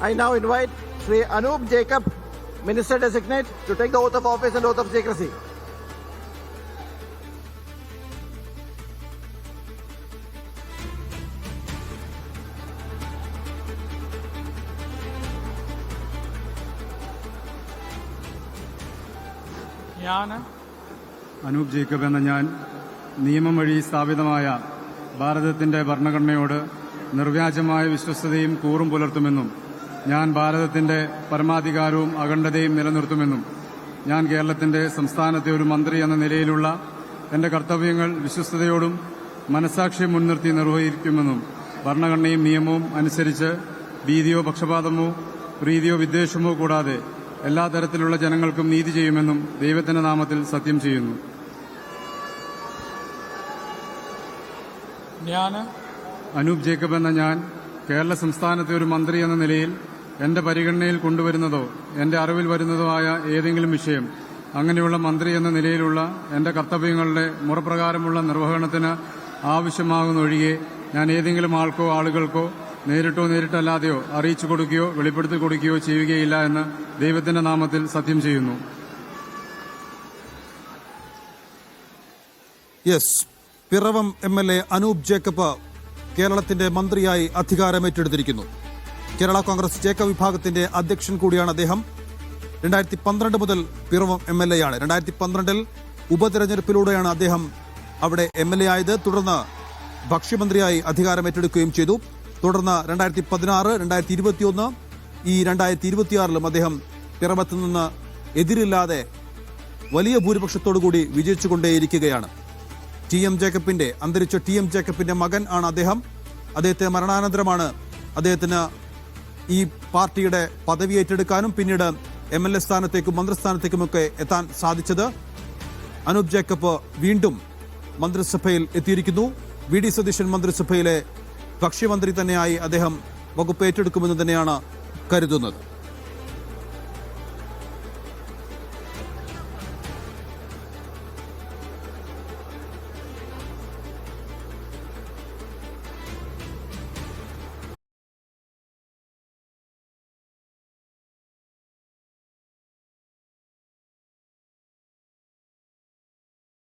I now invite Sri Anup Jacob, Minister Designate, to take the oath of office and oath of secrecy. Anoop Jacob എന്ന ഞാൻ നിയമം വഴി സ്ഥാപിതമായ ഭാരതത്തിന്റെ ഭരണഘടനയോട് നിർവ്യാജമായ വിശ്വസ്തതയും കൂറും പുലർത്തുമെന്നും ഞാൻ ഭാരതത്തിന്റെ പരമാധികാരവും അഖണ്ഡതയും നിലനിർത്തുമെന്നും ഞാൻ കേരളത്തിന്റെ സംസ്ഥാനത്തെ ഒരു മന്ത്രി എന്ന നിലയിലുള്ള എന്റെ കർത്തവ്യങ്ങൾ വിശ്വസ്തയോടും മനസാക്ഷിയും മുൻനിർത്തി നിർവഹിക്കുമെന്നും ഭരണഘടനയും നിയമവും അനുസരിച്ച് ഭീതിയോ പക്ഷപാതമോ പ്രീതിയോ വിദ്വേഷമോ കൂടാതെ എല്ലാ തരത്തിലുള്ള ജനങ്ങൾക്കും നീതി ചെയ്യുമെന്നും ദൈവത്തിന്റെ നാമത്തിൽ സത്യം ചെയ്യുന്നു. അനൂപ് ജേക്കബ് എന്ന ഞാൻ കേരള സംസ്ഥാനത്തെ ഒരു മന്ത്രി എന്ന നിലയിൽ എന്റെ പരിഗണനയിൽ കൊണ്ടുവരുന്നതോ എന്റെ അറിവിൽ വരുന്നതോ ആയ ഏതെങ്കിലും വിഷയം അങ്ങനെയുള്ള മന്ത്രി എന്ന നിലയിലുള്ള എന്റെ കർത്തവ്യങ്ങളുടെ മുറപ്രകാരമുള്ള നിർവഹണത്തിന് ആവശ്യമാകുന്നൊഴികെ ഞാൻ ഏതെങ്കിലും ആൾക്കോ ആളുകൾക്കോ നേരിട്ടോ നേരിട്ടല്ലാതെയോ അറിയിച്ചു കൊടുക്കുകയോ വെളിപ്പെടുത്തി കൊടുക്കുകയോ ചെയ്യുകയില്ല എന്ന് ദൈവത്തിന്റെ നാമത്തിൽ സത്യം ചെയ്യുന്നു. പിറവം MLA അനൂപ് ജേക്കബ് കേരളത്തിന്റെ മന്ത്രിയായി അധികാരമേറ്റെടുത്തിരിക്കുന്നു. കേരള കോൺഗ്രസ് ജേക്കബ് വിഭാഗത്തിന്റെ അധ്യക്ഷൻ കൂടിയാണ് അദ്ദേഹം. 2012 മുതൽ പിറവം MLA ആണ്. 2012 ഉപതെരഞ്ഞെടുപ്പിലൂടെയാണ് അദ്ദേഹം അവിടെ MLA ആയത്. തുടർന്ന് ഭക്ഷ്യമന്ത്രിയായി അധികാരമേറ്റെടുക്കുകയും ചെയ്തു. തുടർന്ന് 2016, 2021, ഈ 2026 അദ്ദേഹം പിറവത്ത് നിന്ന് എതിരില്ലാതെ വലിയ ഭൂരിപക്ഷത്തോടുകൂടി വിജയിച്ചുകൊണ്ടേയിരിക്കുകയാണ്. അന്തരിച്ച TM ജേക്കബിന്റെ മകൻ ആണ് അദ്ദേഹം. അദ്ദേഹത്തെ മരണാനന്തരമാണ് അദ്ദേഹത്തിന് ഈ പാർട്ടിയുടെ പദവി ഏറ്റെടുക്കാനും പിന്നീട് MLA സ്ഥാനത്തേക്കും മന്ത്രിസ്ഥാനത്തേക്കുമൊക്കെ എത്താൻ സാധിച്ചത്. അനൂപ് ജേക്കബ് വീണ്ടും മന്ത്രിസഭയിൽ എത്തിയിരിക്കുന്നു. VD സതീശൻ മന്ത്രിസഭയിലെ ഭക്ഷ്യമന്ത്രി തന്നെയായി അദ്ദേഹം വകുപ്പ് ഏറ്റെടുക്കുമെന്ന് തന്നെയാണ് കരുതുന്നത്.